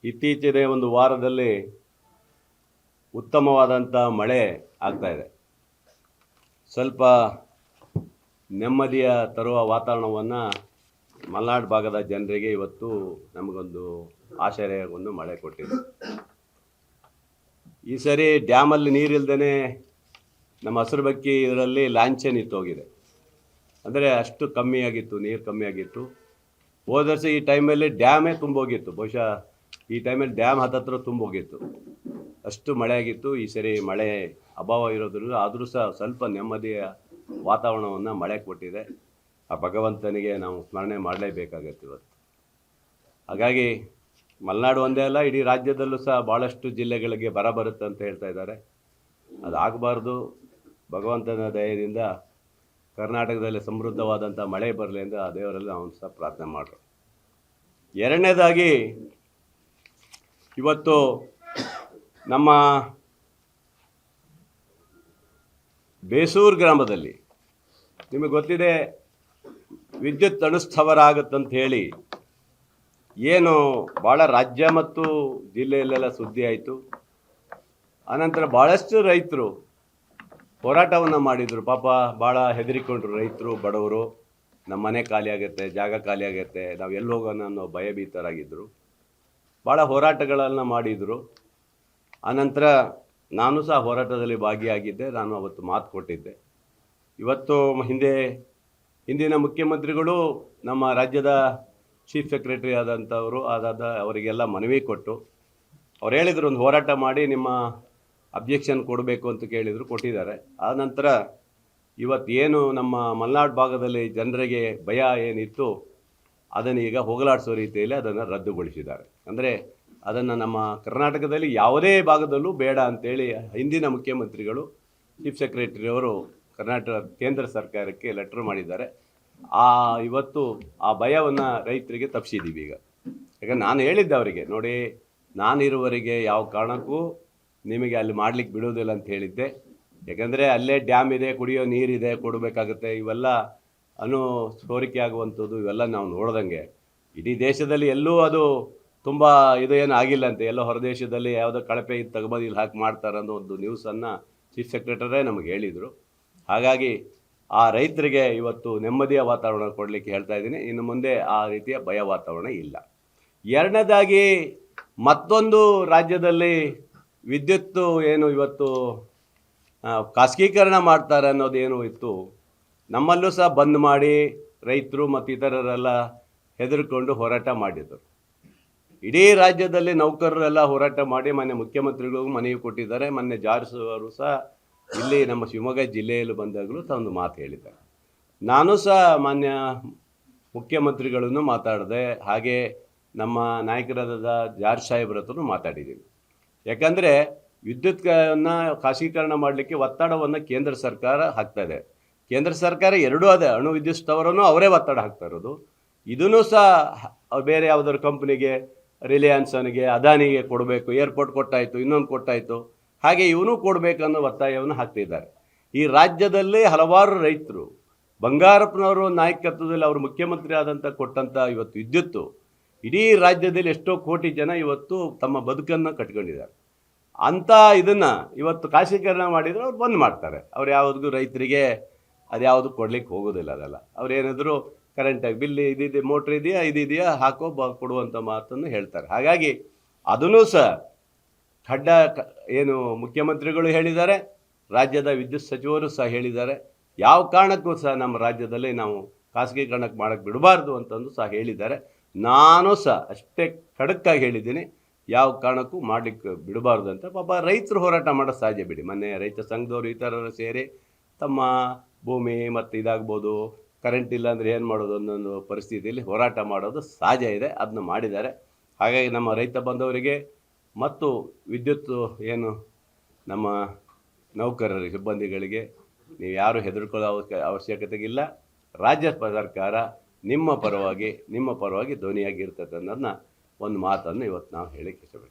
ಇತ್ತೀಚಿನ ಒಂದು ವಾರದಲ್ಲಿ ಉತ್ತಮವಾದಂಥ ಮಳೆ ಆಗ್ತಾ ಇದೆ. ಸ್ವಲ್ಪ ನೆಮ್ಮದಿಯ ತರುವ ವಾತಾವರಣವನ್ನು ಮಲೆನಾಡು ಭಾಗದ ಜನರಿಗೆ ಇವತ್ತು ನಮಗೊಂದು ಆಶ್ಚರ್ಯವನ್ನು ಮಳೆ ಕೊಟ್ಟಿದೆ. ಈ ಸರಿ ಡ್ಯಾಮಲ್ಲಿ ನೀರಿಲ್ದೇ ನಮ್ಮ ಹಸಿರುಬಕ್ಕಿ ಇದರಲ್ಲಿ ಲಾಂಛೆ ನಿಂತೋಗಿದೆ. ಅಂದರೆ ಅಷ್ಟು ಕಮ್ಮಿಯಾಗಿತ್ತು, ನೀರು ಕಮ್ಮಿಯಾಗಿತ್ತು. ಹೋದ ವರ್ಷ ಈ ಟೈಮಲ್ಲಿ ಡ್ಯಾಮೇ ತುಂಬೋಗಿತ್ತು. ಬಹುಶಃ ಈ ಟೈಮಲ್ಲಿ ಡ್ಯಾಮ್ ಹತ್ತತ್ರ ತುಂಬೋಗಿತ್ತು, ಅಷ್ಟು ಮಳೆ ಆಗಿತ್ತು. ಈ ಸರಿ ಮಳೆ ಅಭಾವ ಇರೋದ್ರಿಂದ ಆದರೂ ಸಹ ಸ್ವಲ್ಪ ನೆಮ್ಮದಿಯ ವಾತಾವರಣವನ್ನು ಮಳೆ ಕೊಟ್ಟಿದೆ. ಆ ಭಗವಂತನಿಗೆ ನಾವು ಸ್ಮರಣೆ ಮಾಡಲೇಬೇಕಾಗತ್ತೆ ಇವತ್ತು. ಹಾಗಾಗಿ ಮಲೆನಾಡು ಒಂದೇ ಅಲ್ಲ, ಇಡೀ ರಾಜ್ಯದಲ್ಲೂ ಸಹ ಭಾಳಷ್ಟು ಜಿಲ್ಲೆಗಳಿಗೆ ಬರ ಬರುತ್ತೆ ಅಂತ ಹೇಳ್ತಾ ಇದ್ದಾರೆ. ಅದಾಗಬಾರ್ದು. ಭಗವಂತನ ದಯದಿಂದ ಕರ್ನಾಟಕದಲ್ಲಿ ಸಮೃದ್ಧವಾದಂಥ ಮಳೆ ಬರಲಿ ಅಂತ ಆ ದೇವರಲ್ಲಿ ನಾವು ಸಹ ಪ್ರಾರ್ಥನೆ ಮಾಡ್ರು. ಎರಡನೇದಾಗಿ ಇವತ್ತು ನಮ್ಮ ಬೇಸೂರು ಗ್ರಾಮದಲ್ಲಿ ನಿಮಗೆ ಗೊತ್ತಿದೆ, ವಿದ್ಯುತ್ ಅನುಸ್ಥಾವರ ಆಗುತ್ತಂತ ಹೇಳಿ ಏನು ಭಾಳ ರಾಜ್ಯ ಮತ್ತು ಜಿಲ್ಲೆಯಲ್ಲೆಲ್ಲ ಸುದ್ದಿ ಆಯಿತು. ಆನಂತರ ಭಾಳಷ್ಟು ರೈತರು ಹೋರಾಟವನ್ನು ಮಾಡಿದರು. ಪಾಪ ಭಾಳ ಹೆದರಿಕೊಂಡ್ರು ರೈತರು, ಬಡವರು. ನಮ್ಮ ಮನೆ ಖಾಲಿ ಆಗುತ್ತೆ, ಜಾಗ ಖಾಲಿ ಆಗುತ್ತೆ, ನಾವು ಎಲ್ಲಿ ಹೋಗೋಣ ಅನ್ನೋ ಭಯಭೀತರಾಗಿದ್ದರು. ಭಾಳ ಹೋರಾಟಗಳನ್ನು ಮಾಡಿದರು. ಆನಂತರ ನಾನು ಸಹ ಹೋರಾಟದಲ್ಲಿ ಭಾಗಿಯಾಗಿದ್ದೆ. ನಾನು ಅವತ್ತು ಮಾತು ಕೊಟ್ಟಿದ್ದೆ. ಇವತ್ತು ಹಿಂದಿನ ಮುಖ್ಯಮಂತ್ರಿಗಳು ನಮ್ಮ ರಾಜ್ಯದ ಚೀಫ್ ಸೆಕ್ರೆಟರಿ ಅವರಿಗೆಲ್ಲ ಮನವಿ ಕೊಟ್ಟು ಅವ್ರು ಹೇಳಿದರು, ಒಂದು ಹೋರಾಟ ಮಾಡಿ ನಿಮ್ಮ ಅಬ್ಜೆಕ್ಷನ್ ಕೊಡಬೇಕು ಅಂತ ಕೇಳಿದರು, ಕೊಟ್ಟಿದ್ದಾರೆ. ಆನಂತರ ಇವತ್ತೇನು ನಮ್ಮ ಮಲೆನಾಡು ಭಾಗದಲ್ಲಿ ಜನರಿಗೆ ಭಯ ಏನಿತ್ತು ಅದನ್ನು ಈಗ ಹೋಗಲಾಡಿಸೋ ರೀತಿಯಲ್ಲಿ ಅದನ್ನು ರದ್ದುಗೊಳಿಸಿದ್ದಾರೆ. ಅಂದರೆ ಅದನ್ನು ನಮ್ಮ ಕರ್ನಾಟಕದಲ್ಲಿ ಯಾವುದೇ ಭಾಗದಲ್ಲೂ ಬೇಡ ಅಂತೇಳಿ ಹಿಂದಿನ ಮುಖ್ಯಮಂತ್ರಿಗಳು, ಚೀಫ್ ಸೆಕ್ರೆಟರಿಯವರು ಕರ್ನಾಟಕ ಕೇಂದ್ರ ಸರ್ಕಾರಕ್ಕೆ ಲೆಟ್ರ್ ಮಾಡಿದ್ದಾರೆ. ಇವತ್ತು ಆ ಭಯವನ್ನು ರೈತರಿಗೆ ತಪ್ಪಿಸಿದ್ದೀವಿ ಈಗ. ಯಾಕಂದ್ರೆ ನಾನು ಹೇಳಿದ್ದೆ ಅವರಿಗೆ, ನೋಡಿ, ನಾನಿರುವವರೆಗೆ ಯಾವ ಕಾರಣಕ್ಕೂ ನಿಮಗೆ ಅಲ್ಲಿ ಮಾಡಲಿಕ್ಕೆ ಬಿಡೋದಿಲ್ಲ ಅಂತ ಹೇಳಿದ್ದೆ. ಯಾಕಂದರೆ ಅಲ್ಲೇ ಡ್ಯಾಮ್ ಇದೆ, ಕುಡಿಯೋ ನೀರಿದೆ, ಕೊಡಬೇಕಾಗುತ್ತೆ. ಇವೆಲ್ಲ ಸೋರಿಕೆ ಆಗುವಂಥದ್ದು ಇವೆಲ್ಲ ನಾವು ನೋಡ್ದಂಗೆ ಇಡೀ ದೇಶದಲ್ಲಿ ಎಲ್ಲೂ ಅದು ತುಂಬ ಏನು ಆಗಿಲ್ಲ ಅಂತೆ. ಎಲ್ಲೋ ಹೊರದೇಶದಲ್ಲಿ ಯಾವುದೋ ಕಳಪೆ ಇದು ತಗೊಬಂದು ಇಲ್ಲಿ ಹಾಕಿ ಮಾಡ್ತಾರೆ ಅನ್ನೋ ಒಂದು ನ್ಯೂಸನ್ನು ಚೀಫ್ ಸೆಕ್ರೆಟರೇ ನಮಗೆ ಹೇಳಿದರು. ಹಾಗಾಗಿ ಆ ರೈತರಿಗೆ ಇವತ್ತು ನೆಮ್ಮದಿಯ ವಾತಾವರಣ ಕೊಡಲಿಕ್ಕೆ ಹೇಳ್ತಾ ಇದ್ದೀನಿ. ಇನ್ನು ಮುಂದೆ ಆ ರೀತಿಯ ಭಯ ವಾತಾವರಣ ಇಲ್ಲ. ಎರಡನೇದಾಗಿ ಮತ್ತೊಂದು ರಾಜ್ಯದಲ್ಲಿ ವಿದ್ಯುತ್ತು ಏನು ಇವತ್ತು ಖಾಸಗೀಕರಣ ಮಾಡ್ತಾರೆ ಅನ್ನೋದೇನು ಇತ್ತು, ನಮ್ಮಲ್ಲೂ ಸಹ ಬಂದ್ ಮಾಡಿ ರೈತರು ಮತ್ತು ಇತರರೆಲ್ಲ ಹೆದರ್ಕೊಂಡು ಹೋರಾಟ ಮಾಡಿದರು. ಇಡೀ ರಾಜ್ಯದಲ್ಲಿ ನೌಕರರೆಲ್ಲ ಹೋರಾಟ ಮಾಡಿ ಮೊನ್ನೆ ಮುಖ್ಯಮಂತ್ರಿಗಳಿಗೂ ಮನವಿ ಕೊಟ್ಟಿದ್ದಾರೆ. ಮೊನ್ನೆ ಜಾರ್ಜ್ ಅವರು ಸಹ ಇಲ್ಲಿ ನಮ್ಮ ಶಿವಮೊಗ್ಗ ಜಿಲ್ಲೆಯಲ್ಲಿ ಬಂದಾಗಲೂ ಒಂದು ಮಾತು ಹೇಳಿದ್ದಾರೆ. ನಾನು ಸಹ ಮಾನ್ಯ ಮುಖ್ಯಮಂತ್ರಿಗಳನ್ನು ಮಾತಾಡಿದೆ, ಹಾಗೆ ನಮ್ಮ ನಾಯಕರಾದ ಜಾರ್ಜ್ ಸಾಹೇಬ್ರ ಹತ್ರನೂ ಮಾತಾಡಿದ್ದೀನಿ. ಯಾಕಂದರೆ ವಿದ್ಯುತ್ನ ಖಾಸಗೀಕರಣ ಮಾಡಲಿಕ್ಕೆ ಒತ್ತಡವನ್ನು ಕೇಂದ್ರ ಸರ್ಕಾರ ಹಾಕ್ತಾಯಿದೆ. ಕೇಂದ್ರ ಸರ್ಕಾರ ಎರಡೂ ಅದೇ, ಅಣು ವಿದ್ಯುತ್ ಸ್ಥಾವರನೂ ಅವರೇ ಒತ್ತಡ ಹಾಕ್ತಾ ಇರೋದು. ಇದನ್ನು ಸಹ ಬೇರೆ ಯಾವುದಾದ್ರು ಕಂಪ್ನಿಗೆ, ರಿಲಯನ್ಸನಿಗೆ, ಅದಾನಿಗೆ ಕೊಡಬೇಕು. ಏರ್ಪೋರ್ಟ್ ಕೊಟ್ಟಾಯಿತು, ಇನ್ನೊಂದು ಕೊಟ್ಟಾಯಿತು, ಹಾಗೆ ಇವನು ಕೊಡಬೇಕನ್ನೋ ಒತ್ತಾಯವನ್ನು ಹಾಕ್ತಿದ್ದಾರೆ. ಈ ರಾಜ್ಯದಲ್ಲಿ ಹಲವಾರು ರೈತರು, ಬಂಗಾರಪ್ಪನವರು ನಾಯಕತ್ವದಲ್ಲಿ ಅವರು ಮುಖ್ಯಮಂತ್ರಿ ಆದಂಥ ಕೊಟ್ಟಂಥ ಇವತ್ತು ವಿದ್ಯುತ್ತು ಇಡೀ ರಾಜ್ಯದಲ್ಲಿ ಎಷ್ಟೋ ಕೋಟಿ ಜನ ಇವತ್ತು ತಮ್ಮ ಬದುಕನ್ನು ಕಟ್ಕೊಂಡಿದ್ದಾರೆ. ಅಂಥ ಇದನ್ನು ಇವತ್ತು ಖಾಸಗೀಕರಣ ಮಾಡಿದರೆ ಅವ್ರು ಬಂದ್ ಮಾಡ್ತಾರೆ. ಅವ್ರು ಯಾವುದಕ್ಕೂ ರೈತರಿಗೆ ಅದ್ಯಾವುದು ಕೊಡ್ಲಿಕ್ಕೆ ಹೋಗೋದಿಲ್ಲ. ಅದೆಲ್ಲ ಅವ್ರೇನಾದರೂ ಕರೆಂಟಾಗಿ ಬಿಲ್ ಇದಿದೆ, ಮೋಟ್ರ್ ಇದೆಯಾ, ಇದೆಯಾ, ಹಾಕೋ ಕೊಡುವಂಥ ಮಾತನ್ನು ಹೇಳ್ತಾರೆ. ಹಾಗಾಗಿ ಅದನ್ನೂ ಸಹ ಏನು ಮುಖ್ಯಮಂತ್ರಿಗಳು ಹೇಳಿದ್ದಾರೆ, ರಾಜ್ಯದ ವಿದ್ಯುತ್ ಸಚಿವರು ಸಹ ಹೇಳಿದ್ದಾರೆ. ಯಾವ ಕಾರಣಕ್ಕೂ ಸಹ ನಮ್ಮ ರಾಜ್ಯದಲ್ಲಿ ನಾವು ಖಾಸಗೀಕರಣಕ್ಕೆ ಮಾಡೋಕ್ಕೆ ಬಿಡಬಾರ್ದು ಅಂತಂದು ಸಹ ಹೇಳಿದ್ದಾರೆ. ನಾನು ಸಹ ಅಷ್ಟೇ ಖಡಕ್ಕಾಗಿ ಹೇಳಿದ್ದೀನಿ, ಯಾವ ಕಾರಣಕ್ಕೂ ಮಾಡಲಿಕ್ಕೆ ಬಿಡಬಾರ್ದು ಅಂತ. ಪಾಪ ರೈತರು ಹೋರಾಟ ಮಾಡೋದು ಸಹಜ ಬಿಡಿ. ಮೊನ್ನೆ ರೈತ ಸಂಘದವರು ಇತರರು ಸೇರಿ ತಮ್ಮ ಭೂಮಿ ಮತ್ತು ಇದಾಗ್ಬೋದು, ಕರೆಂಟ್ ಇಲ್ಲ ಅಂದರೆ ಏನು ಮಾಡೋದು ಅನ್ನೊಂದು ಪರಿಸ್ಥಿತಿಯಲ್ಲಿ ಹೋರಾಟ ಮಾಡೋದು ಸಹಜ ಇದೆ. ಅದನ್ನು ಮಾಡಿದ್ದಾರೆ. ಹಾಗಾಗಿ ನಮ್ಮ ರೈತ ಬಂಧವರಿಗೆ ಮತ್ತು ವಿದ್ಯುತ್ ಏನು ನಮ್ಮ ನೌಕರರಿಗೆ, ಸಿಬ್ಬಂದಿಗಳಿಗೆ ನೀವು ಯಾರು ಹೆದರ್ಕೊಳ್ಳೋ ಅವಶ್ಯಕತೆಗಿಲ್ಲ. ರಾಜ್ಯ ಸರ್ಕಾರ ನಿಮ್ಮ ಪರವಾಗಿ ಧ್ವನಿಯಾಗಿರ್ತದೆ ಅನ್ನೋದನ್ನ ಒಂದು ಮಾತನ್ನು ಇವತ್ತು ನಾವು ಹೇಳಿಕ್ಕೆ ಇಷ್ಟಪಡ್ತೀವಿ.